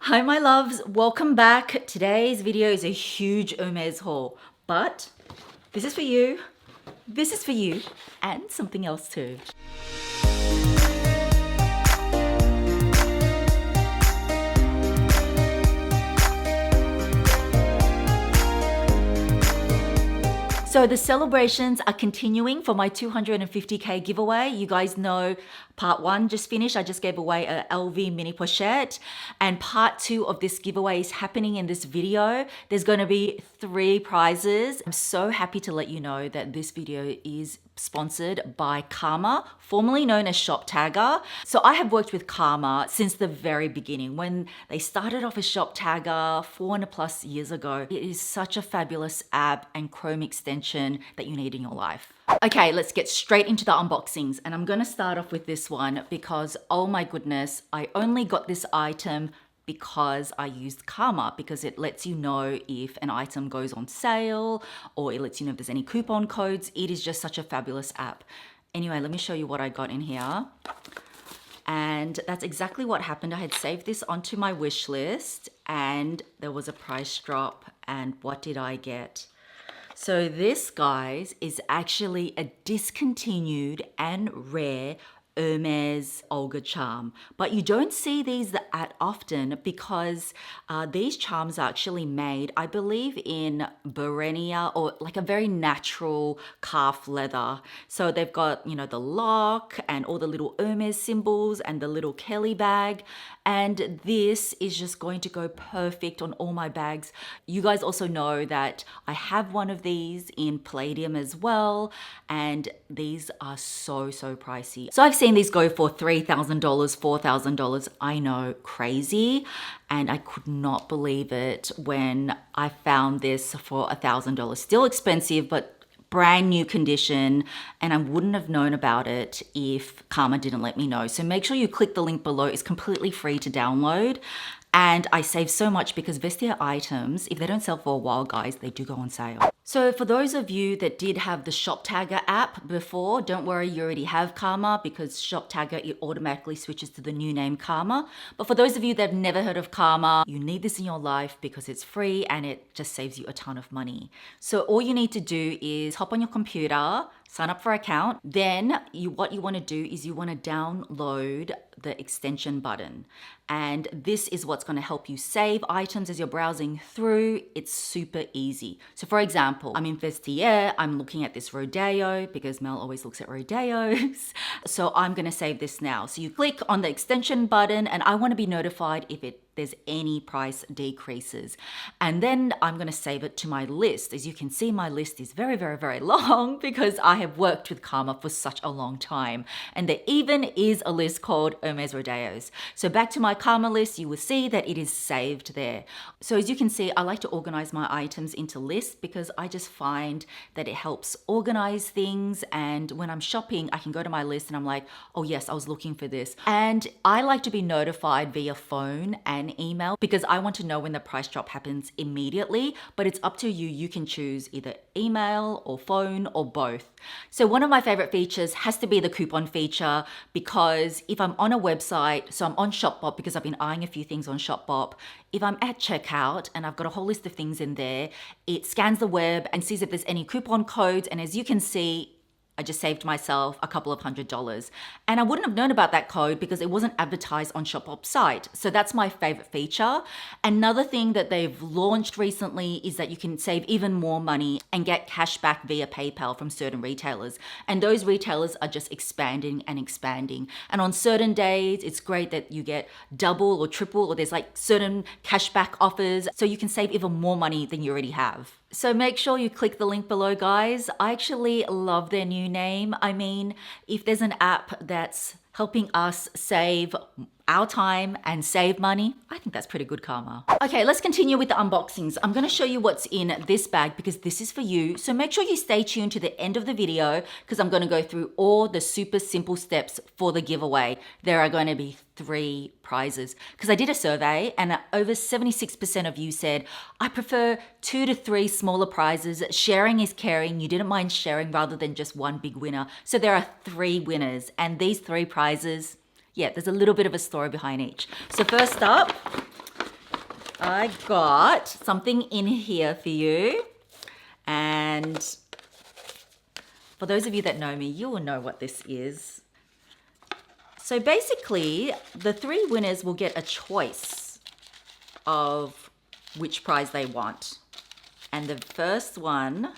Hi my loves, welcome back. Today's video is a huge Hermes haul, but this is for you, this is for you, and something else too. So the celebrations are continuing for my 250k giveaway. You guys know part one just finished. I just gave away a LV mini pochette, and part two of this giveaway is happening in this video. There's going to be 3 prizes. I'm so happy to let you know that this video is sponsored by Karma, formerly known as Shop Tagger. So I have worked with Karma since the very beginning when they started off as Shop Tagger 400 plus years ago. It is such a fabulous app and Chrome extension that you need in your life. Okay, let's get straight into the unboxings, and I'm going to start off with this one because, oh my goodness, I only got this item because I used Karma, because it lets you know if an item goes on sale or it lets you know if there's any coupon codes. It is just such a fabulous app. Anyway, let me show you what I got in here. And that's exactly what happened. I had saved this onto my wish list and there was a price drop, and what did I get? So this, guys, is actually a discontinued and rare Hermes Olga charm, but you don't see these that often because these charms are actually made, I believe, in Byrrhenia, or like a very natural calf leather. So they've got, you know, the lock and all the little Hermes symbols and the little Kelly bag, and this is just going to go perfect on all my bags. You guys also know that I have one of these in palladium as well, and these are so pricey. So I've seen these go for $3,000, $4,000. I know, crazy. And I could not believe it when I found this for $1,000. Still expensive, but brand new condition, and I wouldn't have known about it if Karma didn't let me know. So make sure you click the link below. It's completely free to download. And I save so much because Bastia items, if they don't sell for a while, guys, they do go on sale. So for those of you that did have the Shop Tagger app before, don't worry, you already have Karma, because Shop Tagger, it automatically switches to the new name Karma. But for those of you that have never heard of Karma, you need this in your life because it's free and it just saves you a ton of money. So all you need to do is hop on your computer, sign up for an account. Then what you want to do is you want to download the extension button. And this is what's going to help you save items as you're browsing through. It's super easy. So for example, I'm in Bastia, I'm looking at this RODEO because Mel always looks at RODEOs. So I'm going to save this now. So you click on the extension button, and I want to be notified if there's any price decreases. And then I'm going to save it to my list. As you can see, my list is very long because I have worked with Karma for such a long time. And there even is a list called Hermes RODEOs. So back to my Karma list, you will see that it is saved there. So as you can see, I like to organize my items into lists because I just find that it helps organize things. And when I'm shopping, I can go to my list and I'm like, oh yes, I was looking for this. And I like to be notified via phone and email because I want to know when the price drop happens immediately, but it's up to you. You can choose either email or phone or both. So one of my favorite features has to be the coupon feature, because if I'm on a website, so I'm on Shopbop because I've been eyeing a few things on Shopbop. If I'm at checkout and I've got a whole list of things in there, it scans the web and sees if there's any coupon codes. And as you can see, I just saved myself a couple of $100. And I wouldn't have known about that code because it wasn't advertised on Shopbop's site. So that's my favorite feature. Another thing that they've launched recently is that you can save even more money and get cash back via PayPal from certain retailers. And those retailers are just expanding and expanding. And on certain days, it's great that you get double or triple, or there's like certain cashback offers. So you can save even more money than you already have. So make sure you click the link below, guys. I actually love their new name. I mean, if there's an app that's helping us save our time and save money, I think that's pretty good Karma. Okay, let's continue with the unboxings. I'm gonna show you what's in this bag because this is for you. So make sure you stay tuned to the end of the video because I'm gonna go through all the super simple steps for the giveaway. There are going to be 3 prizes because I did a survey and over 76% of you said, I prefer 2 to 3 smaller prizes. Sharing is caring. You didn't mind sharing rather than just one big winner. So there are 3 winners, and these 3 prizes, yeah, there's a little bit of a story behind each. So first up, I got something in here for you. And for those of you that know me, you will know what this is. So basically, the 3 winners will get a choice of which prize they want. And the first one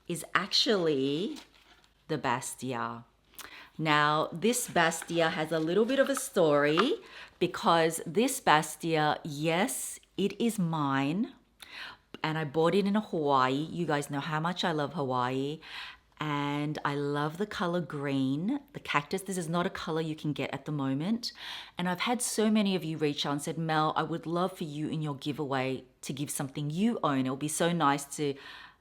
is actually the Bastia. Now, this Bastia has a little bit of a story because this Bastia, yes, it is mine. And I bought it in Hawaii. You guys know how much I love Hawaii. And I love the color green, the cactus. This is not a color you can get at the moment. And I've had so many of you reach out and said, Mel, I would love for you in your giveaway to give something you own. It'll be so nice to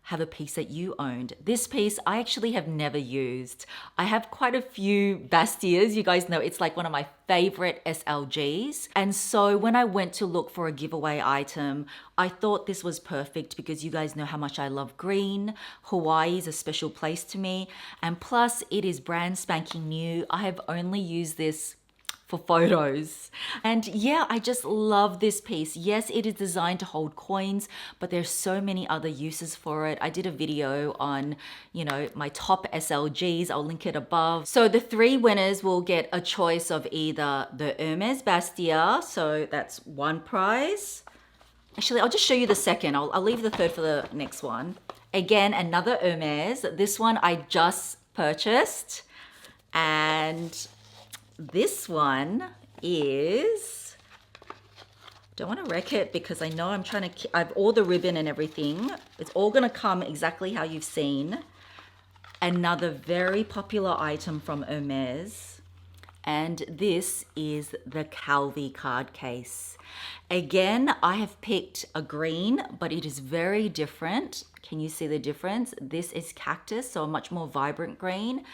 have a piece that you owned. This piece I actually have never used. I have quite a few Bastias. You guys know it's like one of my favorite SLGs. And so when I went to look for a giveaway item, I thought this was perfect because you guys know how much I love green. Hawaii is a special place to me. And plus it is brand spanking new. I have only used this for photos. And yeah, I just love this piece. Yes, it is designed to hold coins, but there's so many other uses for it. I did a video on, you know, my top SLGs. I'll link it above. So the 3 winners will get a choice of either the Hermes Bastia. So that's one prize. Actually, I'll just show you the second. I'll leave the third for the next one. Again, another Hermes. This one I just purchased. And this one is, don't want to wreck it because I know I'm trying to, I have all the ribbon and everything. It's all going to come exactly how you've seen. Another very popular item from Hermes. And this is the Calvi card case. Again, I have picked a green, but it is very different. Can you see the difference? This is Cactus, so a much more vibrant green.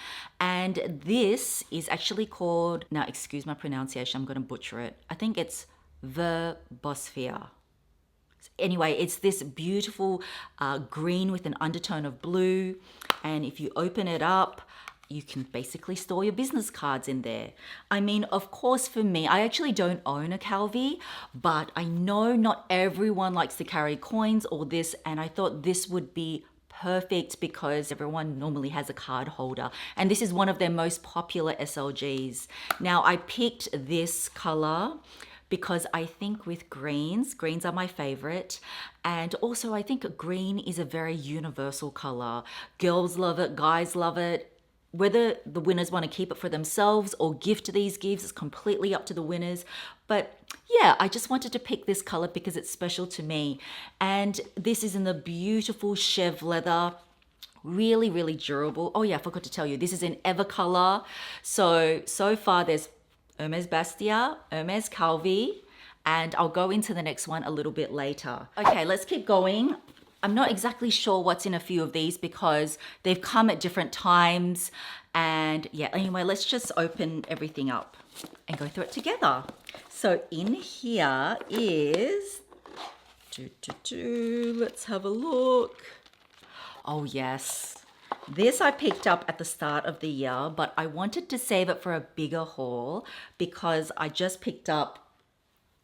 And this is actually called, now excuse my pronunciation, I'm going to butcher it. I think it's Vert Bosphore. Anyway, it's this beautiful green with an undertone of blue. And if you open it up, you can basically store your business cards in there. I mean, of course, for me, I actually don't own a Calvi, but I know not everyone likes to carry coins or this, and I thought this would be perfect because everyone normally has a card holder, and this is one of their most popular SLGs. Now, I picked this color because I think with greens are my favorite. And also I think green is a very universal color. Girls love it, guys love it. Whether the winners want to keep it for themselves or gift these gifts is completely up to the winners. But yeah, I just wanted to pick this color because it's special to me. And this is in the beautiful Chev leather. Really, really durable. Oh yeah, I forgot to tell you, this is in Ever color. So far there's Hermes Bastia, Hermes Calvi, and I'll go into the next one a little bit later. Okay, let's keep going. I'm not exactly sure what's in a few of these because they've come at different times. And yeah, anyway, let's just open everything up and go through it together. So in here is, let's have a look. Oh yes, this I picked up at the start of the year, but I wanted to save it for a bigger haul because I just picked up,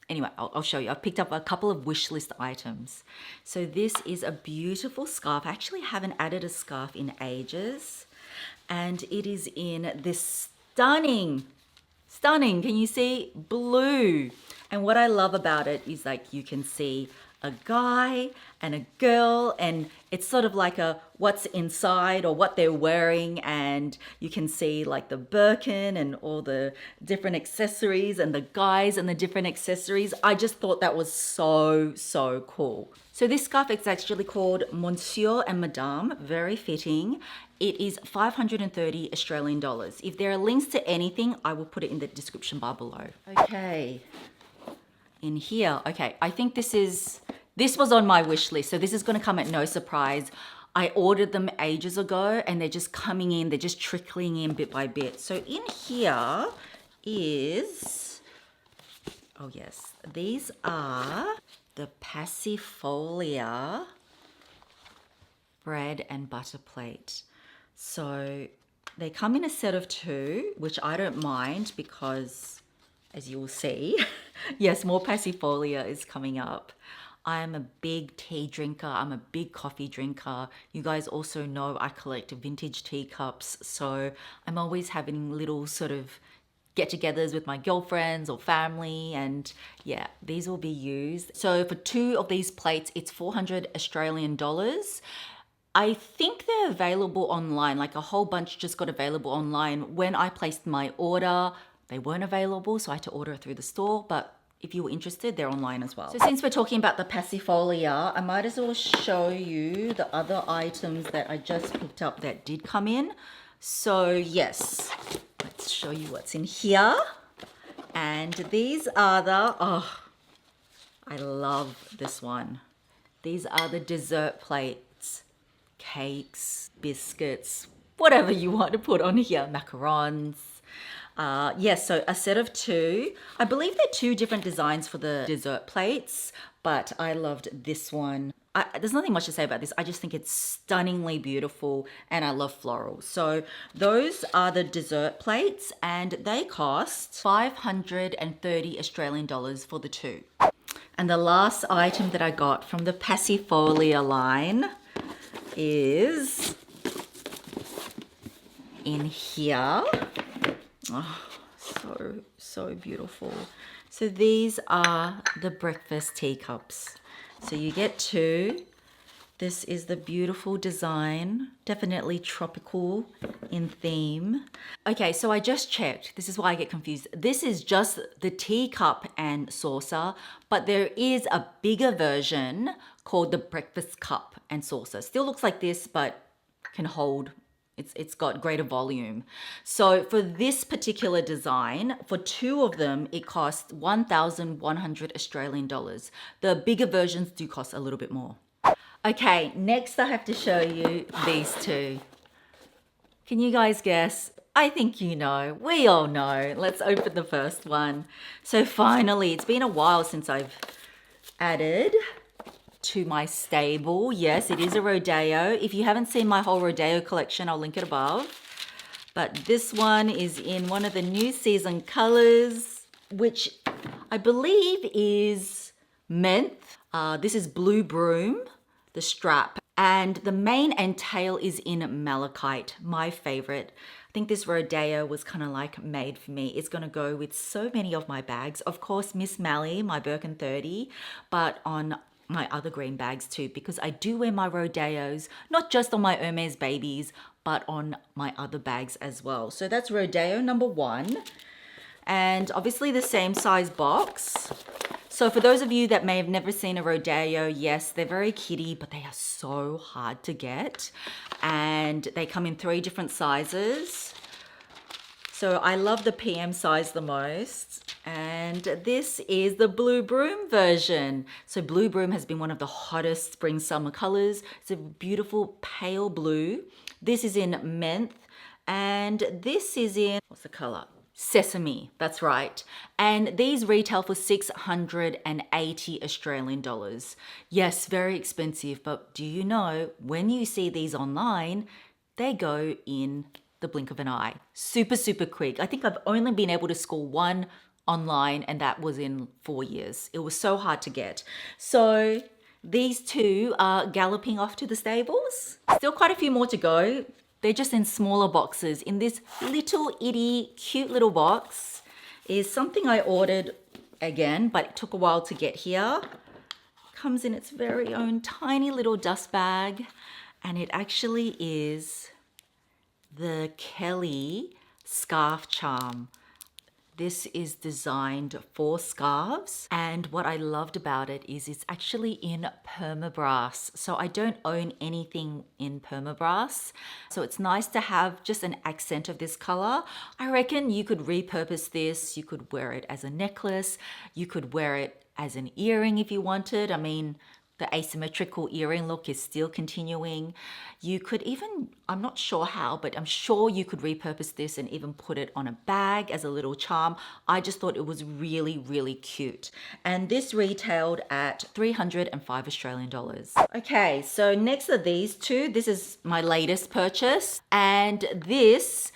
anyway, I'll show you. I picked up a couple of wish list items. So this is a beautiful scarf. I actually haven't added a scarf in ages. And it is in this stunning, can you see? Blue. And what I love about it is like you can see a guy and a girl, and it's sort of like a what's inside or what they're wearing, and you can see like the Birkin and all the different accessories and the guys and the different accessories. I just thought that was so cool. So this scarf is actually called Monsieur and Madame, very fitting. It is 530 Australian dollars. If there are links to anything, I will put it in the description bar below. Okay, in here, okay, I think this was on my wish list, so this is gonna come at no surprise. I ordered them ages ago and they're just coming in, they're just trickling in bit by bit. So in here is, oh yes, these are the Passifolia bread and butter plate. So they come in a set of 2, which I don't mind because as you will see. Yes, more Passifolia is coming up. I am a big tea drinker. I'm a big coffee drinker. You guys also know I collect vintage teacups. So I'm always having little sort of get-togethers with my girlfriends or family, and yeah, these will be used. So for 2 of these plates, it's 400 Australian dollars. I think they're available online, like a whole bunch just got available online. When I placed my order, they weren't available, so I had to order it through the store, but if you were interested, they're online as well. So since we're talking about the Passifolia, I might as well show you the other items that I just picked up that did come in. So yes, let's show you what's in here. And these are the, oh, I love this one. These are the dessert plates, cakes, biscuits, whatever you want to put on here, macarons. Yes, so a set of 2. I believe they're 2 different designs for the dessert plates, but I loved this one. There's nothing much to say about this. I just think it's stunningly beautiful and I love florals. So those are the dessert plates and they cost 530 Australian dollars for the 2. And the last item that I got from the Passifolia line is in here. Oh, so beautiful. So these are the breakfast teacups. So you get 2. This is the beautiful design, definitely tropical in theme. Okay, so I just checked. This is why I get confused. This is just the teacup and saucer, but there is a bigger version called the breakfast cup and saucer. Still looks like this, but can hold. It's got greater volume. So for this particular design, for 2 of them, it costs 1,100 Australian dollars. The bigger versions do cost a little bit more. Okay, next I have to show you these 2. Can you guys guess? I think you know. We all know. Let's open the first one. So finally, it's been a while since I've added to my stable. Yes, it is a Rodeo. If you haven't seen my whole Rodeo collection, I'll link it above. But this one is in one of the new season colors, which I believe is Menthe. This is Blue Broom, the strap. And the mane and tail is in Malachite, my favorite. I think this Rodeo was kind of like made for me. It's going to go with so many of my bags. Of course, Miss Mally, my Birkin 30, but on my other green bags too, because I do wear my Rodeos, not just on my Hermes babies, but on my other bags as well. So that's Rodeo number 1. And obviously the same size box. So for those of you that may have never seen a Rodeo, yes, they're very kitty, but they are so hard to get. And they come in 3 different sizes. So I love the PM size the most. And this is the Blue Broom version. So Blue Broom has been one of the hottest spring summer colors. It's a beautiful pale blue. This is in Menthe. And this is in, what's the color? Sesame, that's right. And these retail for 680 Australian dollars. Yes, very expensive, but do you know, when you see these online, they go in the blink of an eye. Super, super quick. I think I've only been able to score 1 online and that was in 4 years. It was so hard to get. So these 2 are galloping off to the stables. Still quite a few more to go. They're just in smaller boxes. In this little itty cute little box is something I ordered again, but it took a while to get here. Comes in its very own tiny little dust bag, and it actually is the Kelly scarf charm. This is designed for scarves, and what I loved about it is it's actually in permabrass. So I don't own anything in permabrass, so it's nice to have just an accent of this color. I reckon you could repurpose this. You could wear it as a necklace. You could wear it as an earring if you wanted. I mean, the asymmetrical earring look is still continuing. You could even, I'm not sure how, but I'm sure you could repurpose this and even put it on a bag as a little charm. I just thought it was really, really cute. And this retailed at 305 Australian dollars. Okay, so next are these 2. This is my latest purchase. And this,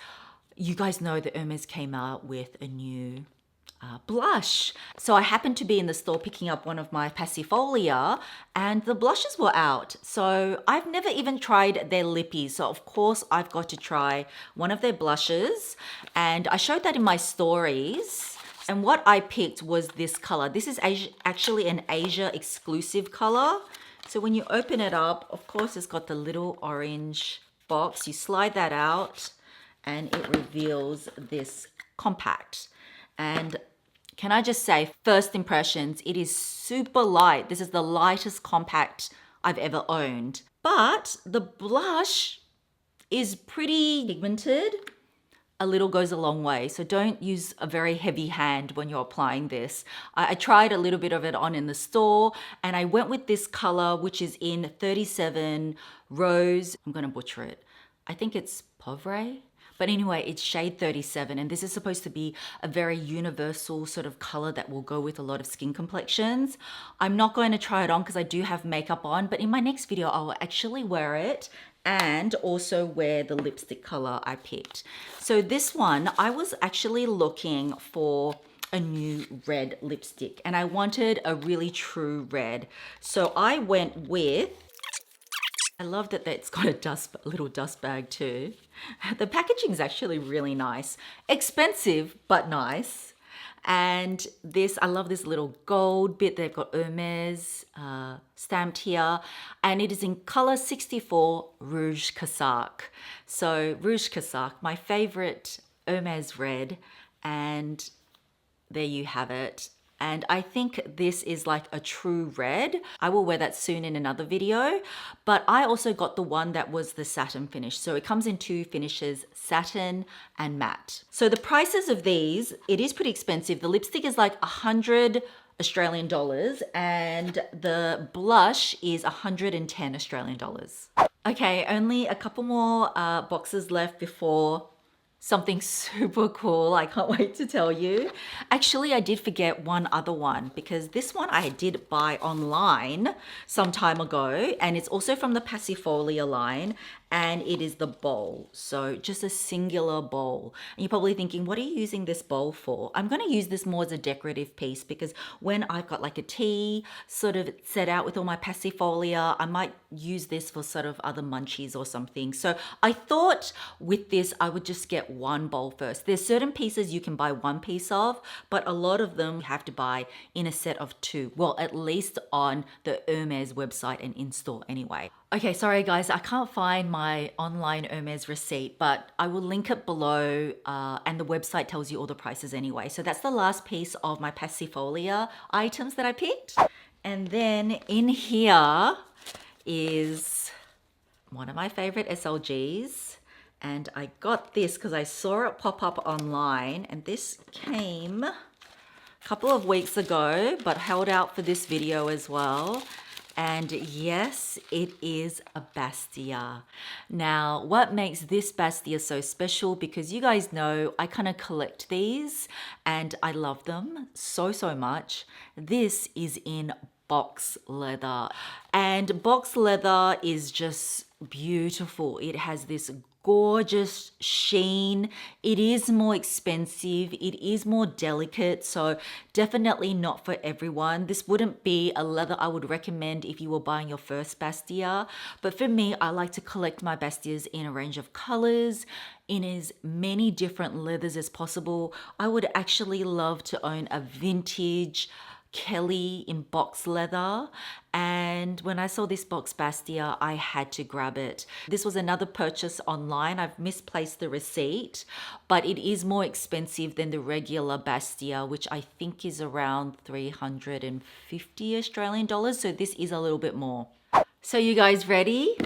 you guys know that Hermes came out with a new blush. So I happened to be in the store picking up one of my Passifolia and the blushes were out. So I've never even tried their lippies. So of course I've got to try one of their blushes, and I showed that in my stories. And what I picked was this color. This is actually an Asia exclusive color. So when you open it up, of course it's got the little orange box. You slide that out and it reveals this compact. And can I just say, first impressions, it is super light. This is the lightest compact I've ever owned. But the blush is pretty pigmented. A little goes a long way. So don't use a very heavy hand when you're applying this. I tried a little bit of it on in the store and I went with this color, which is in 37 Rose. I'm gonna butcher it. I think it's Pauvre. But anyway, it's shade 37, and this is supposed to be a very universal sort of color that will go with a lot of skin complexions. I'm not going to try it on because I do have makeup on, but in my next video, I will actually wear it and also wear the lipstick color I picked. So this one, I was actually looking for a new red lipstick and I wanted a really true red. So I went with, I love that it's got a little dust bag too. The packaging is actually really nice. Expensive, but nice. And this, I love this little gold bit. They've got Hermes stamped here. And it is in color 64 Rouge Cassac. So Rouge Cassac, my favorite Hermes red. And there you have it. And I think this is like a true red. I will wear that soon in another video, but I also got the one that was the satin finish. So it comes in two finishes, satin and matte. So the prices of these, it is pretty expensive. The lipstick is like 100 Australian dollars and the blush is 110 Australian dollars. Okay, only a couple more boxes left before something super cool. I can't wait to tell you. Actually, I did forget one other one because this one I did buy online some time ago and it's also from the Passifolia line and it is the bowl. So just a singular bowl. And you're probably thinking, what are you using this bowl for? I'm going to use this more as a decorative piece because when I've got like a tea sort of set out with all my Passifolia, I might use this for sort of other munchies or something. So I thought with this, I would just get one bowl first. There's certain pieces you can buy one piece of, but a lot of them you have to buy in a set of two. Well, at least on the Hermes website and in-store anyway. Okay, sorry guys, I can't find my online Hermes receipt, but I will link it below and the website tells you all the prices anyway. So that's the last piece of my Passifolia items that I picked. And then in here is one of my favorite SLGs. And I got this because I saw it pop up online and this came a couple of weeks ago, but held out for this video as well. And yes, it is a Bastia. Now, what makes this Bastia so special, because you guys know I kind of collect these and I love them so, so much. This is in box leather. And box leather is just beautiful. It has this gorgeous sheen. It is more expensive. It is more delicate. So definitely not for everyone. This wouldn't be a leather I would recommend if you were buying your first Bastia. But for me, I like to collect my Bastias in a range of colors, in as many different leathers as possible. I would actually love to own a vintage Kelly in box leather, and when I saw this box Bastia, I had to grab it. This was another purchase online. I've misplaced the receipt, but it is more expensive than the regular Bastia, which I think is around 350 Australian dollars. So this is a little bit more. So you guys ready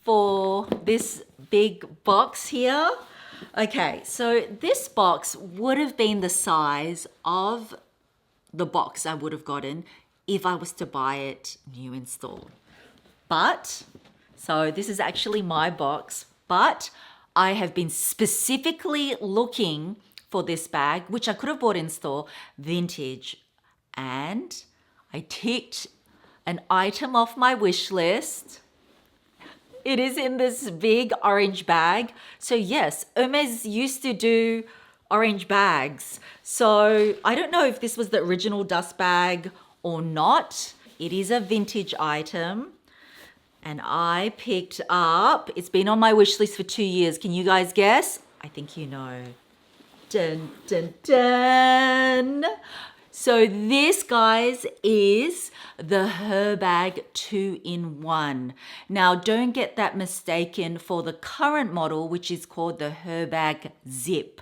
for this big box here? Okay, so this box would have been the size of the box I would have gotten if I was to buy it new in store. But, so this is actually my box, but I have been specifically looking for this bag, which I could have bought in store, vintage. And I ticked an item off my wish list. It is in this big orange bag. So yes, Hermes used to do orange bags. So I don't know if this was the original dust bag or not. It is a vintage item. And I picked up, it's been on my wish list for 2 years. Can you guys guess? I think you know. Dun, dun, dun. So this, guys, is the HERBAG 2-in-1. Now, don't get that mistaken for the current model, which is called the HERBAG Zip.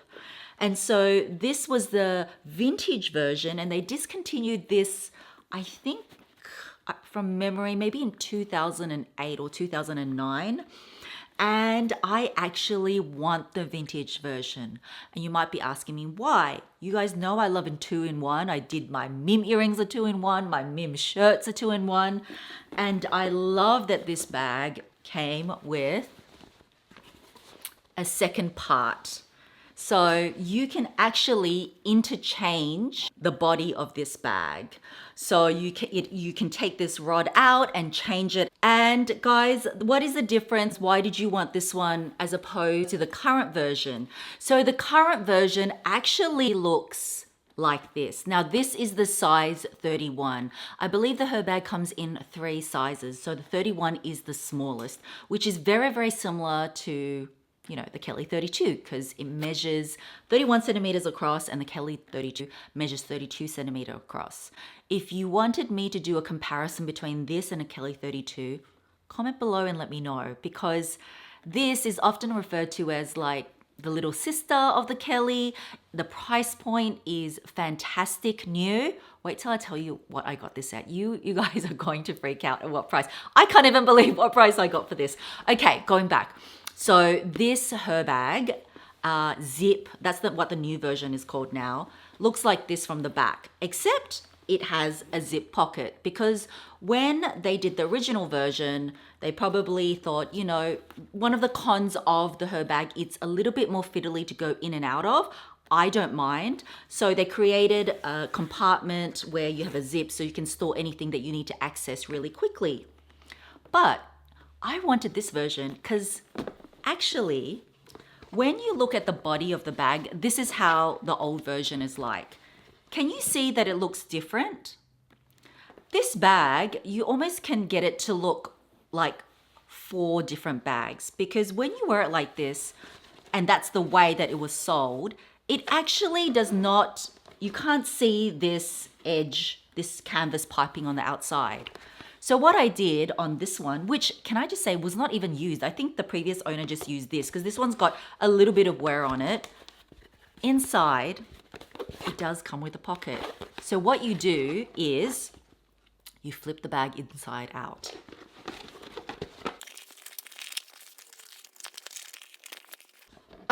And so this was the vintage version, and they discontinued this, I think, from memory, maybe in 2008 or 2009. And I actually want the vintage version. And you might be asking me why. You guys know I love a 2-in-1. I did my Mim earrings are 2-in-1, my Mim shirts are 2-in-1. And I love that this bag came with a second part. So you can actually interchange the body of this bag. So you can take this rod out and change it. And guys, what is the difference? Why did you want this one as opposed to the current version? So the current version actually looks like this. Now this is the size 31. I believe the HERBAG comes in 3 sizes. So the 31 is the smallest, which is very, very similar to, you know, the Kelly 32, because it measures 31 centimeters across and the Kelly 32 measures 32 centimeter across. If you wanted me to do a comparison between this and a Kelly 32, comment below and let me know, because this is often referred to as like the little sister of the Kelly. The price point is fantastic new. Wait till I tell you what I got this at. You guys are going to freak out at what price. I can't even believe what price I got for this. Okay, going back. So this HERBAG Zip, that's what the new version is called now, looks like this from the back, except it has a zip pocket, because when they did the original version, they probably thought, you know, one of the cons of the HERBAG, it's a little bit more fiddly to go in and out of. I don't mind. So they created a compartment where you have a zip so you can store anything that you need to access really quickly. But I wanted this version because actually, when you look at the body of the bag, this is how the old version is like. Can you see that it looks different? This bag, you almost can get it to look like 4 different bags, because when you wear it like this, and that's the way that it was sold, it actually does not, you can't see this edge, this canvas piping on the outside. So what I did on this one, which can I just say was not even used. I think the previous owner just used this because this one's got a little bit of wear on it. Inside, it does come with a pocket. So what you do is you flip the bag inside out.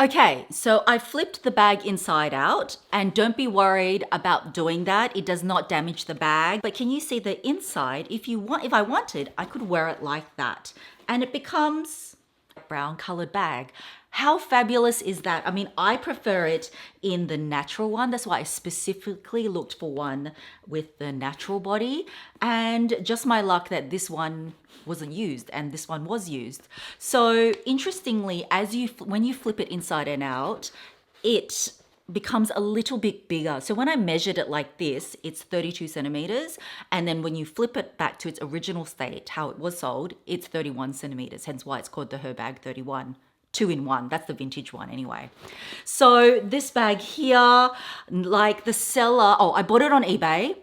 Okay, so I flipped the bag inside out, and don't be worried about doing that. It does not damage the bag. But can you see the inside? If I wanted, I could wear it like that, and it becomes a brown colored bag. How fabulous is that? I mean, I prefer it in the natural one. That's why I specifically looked for one with the natural body, and just my luck that this one wasn't used and this one was used. So interestingly, when you flip it inside and out, it becomes a little bit bigger. So when I measured it like this, it's 32 centimeters. And then when you flip it back to its original state, how it was sold, it's 31 centimeters. Hence why it's called the HERBAG 31. 2-in-1, that's the vintage one anyway. So this bag here, like the seller, I bought it on eBay.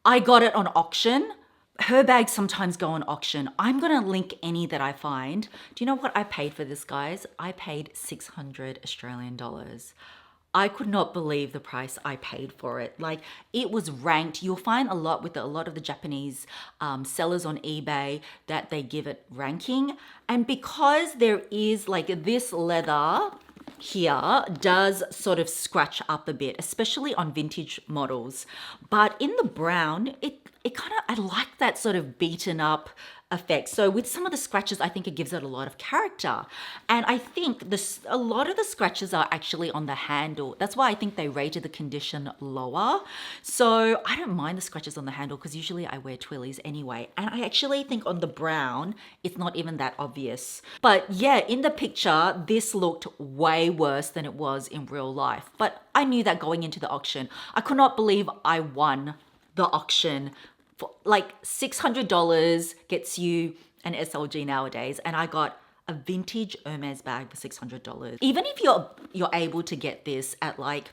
I got it on auction. HERBAGs sometimes go on auction. I'm gonna link any that I find. Do you know what I paid for this, guys? I paid 600 Australian dollars. I could not believe the price I paid for it. Like, it was ranked. You'll find a lot with a lot of the Japanese sellers on eBay that they give it ranking. And because there is like this leather here does sort of scratch up a bit, especially on vintage models. But in the brown, it kind of, I like that sort of beaten up effect. So with some of the scratches, I think it gives it a lot of character. And I think a lot of the scratches are actually on the handle. That's why I think they rated the condition lower. So I don't mind the scratches on the handle because usually I wear twillies anyway. And I actually think on the brown, it's not even that obvious. But yeah, in the picture, this looked way worse than it was in real life. But I knew that going into the auction. I could not believe I won the auction. For like $600 gets you an SLG nowadays, and I got a vintage Hermes bag for $600. Even if you're able to get this at like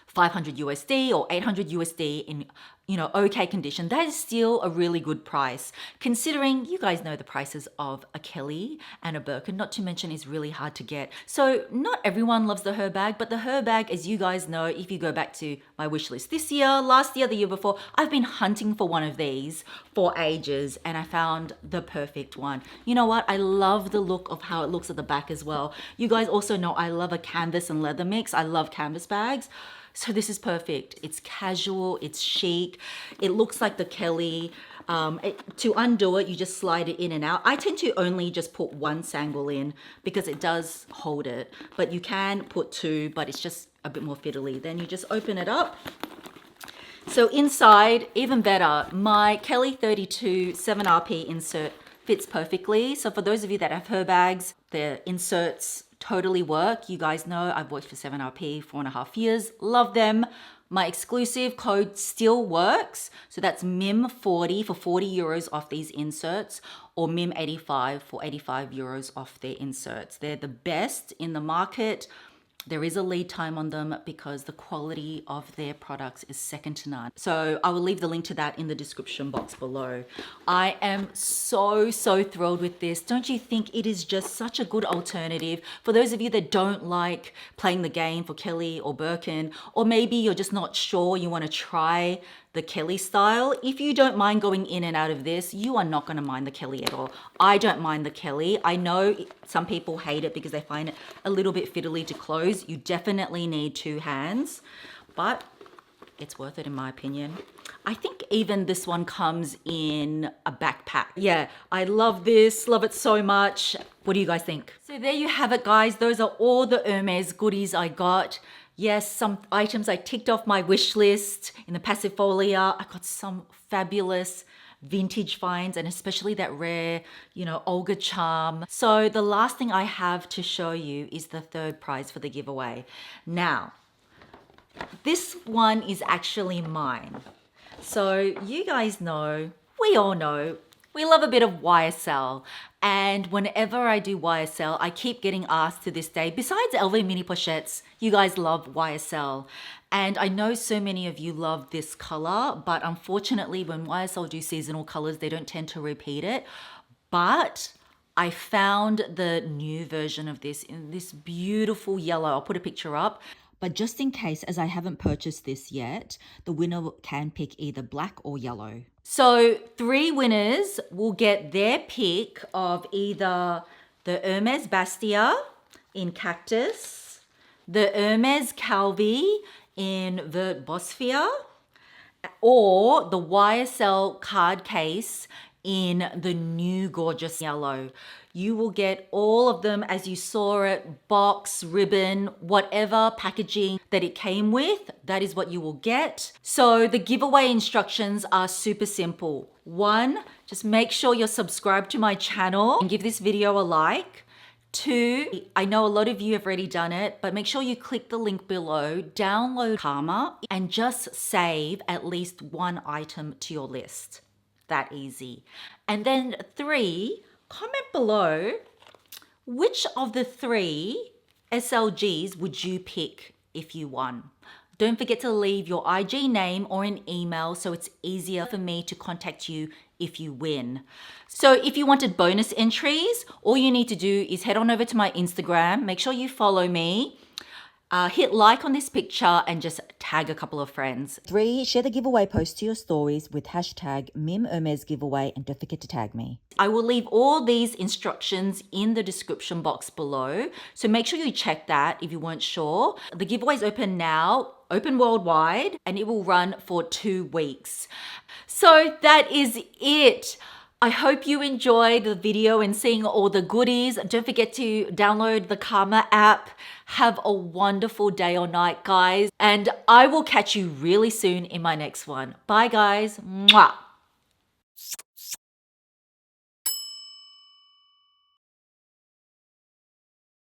500 USD or 800 USD in, okay condition, that is still a really good price, considering you guys know the prices of a Kelly and a Birkin, not to mention is really hard to get. So not everyone loves the HERBAG, but the HERBAG, as you guys know, if you go back to my wish list this year, last year, the year before, I've been hunting for one of these for ages and I found the perfect one. You know what? I love the look of how it looks at the back as well. You guys also know I love a canvas and leather mix. I love canvas bags. So this is perfect. It's casual, it's chic. It looks like the Kelly. To undo it, you just slide it in and out. I tend to only just put one sangle in because it does hold it, but you can put two, but it's just a bit more fiddly. Then you just open it up. So inside, even better, my Kelly 32 7RP insert fits perfectly. So for those of you that have HERBAGs, the inserts totally work. You guys know I've worked for 7RP 4.5 years. Love them. My exclusive code still works. So that's MIM40 for 40 euros off these inserts, or MIM85 for 85 euros off their inserts. They're the best in the market. There is a lead time on them because the quality of their products is second to none. So I will leave the link to that in the description box below. I am so thrilled with this. Don't you think it is just such a good alternative for those of you that don't like playing the game for Kelly or Birkin, or maybe you're just not sure, you want to try the Kelly style. If you don't mind going in and out of this, you are not going to mind the Kelly at all. I don't mind the Kelly. I know some people hate it because they find it a little bit fiddly to close. You definitely need two hands, but it's worth it in my opinion. I think even this one comes in a backpack. Yeah, I love this, love it so much. What do you guys think? So there you have it, guys. Those are all the Hermes goodies I got. Yes, some items I ticked off my wish list in the Passifolia. I got some fabulous vintage finds, and especially that rare, Olga charm. So the last thing I have to show you is the third prize for the giveaway. Now, this one is actually mine. So you guys know, we all know, we love a bit of YSL. And whenever I do YSL, I keep getting asked to this day, besides LV mini pochettes, you guys love YSL. And I know so many of you love this color, but unfortunately when YSL do seasonal colors, they don't tend to repeat it. But I found the new version of this in this beautiful yellow. I'll put a picture up. But just in case, as I haven't purchased this yet, the winner can pick either black or yellow. So 3 winners will get their pick of either the Hermes Bastia in Cactus, the Hermes Calvi in Vert Bosphore, or the YSL Card case in the new gorgeous yellow. You will get all of them as you saw it, box, ribbon, whatever packaging that it came with, that is what you will get. So the giveaway instructions are super simple. 1, just make sure you're subscribed to my channel and give this video a like. 2, I know a lot of you have already done it, but make sure you click the link below, download Karma, and just save at least 1 item to your list. That easy. And then 3, comment below which of the 3 SLGs would you pick if you won. Don't forget to leave your IG name or an email so it's easier for me to contact you if you win. So if you wanted bonus entries, all you need to do is head on over to my Instagram, make sure you follow me, hit like on this picture and just tag a couple of friends. 3, share the giveaway post to your stories with hashtag #MimHermesGiveaway and don't forget to tag me. I will leave all these instructions in the description box below. So make sure you check that if you weren't sure. The giveaway is open now, open worldwide, and it will run for 2 weeks. So that is it. I hope you enjoyed the video and seeing all the goodies. Don't forget to download the Karma app. Have a wonderful day or night, guys. And I will catch you really soon in my next one. Bye, guys. Mwah.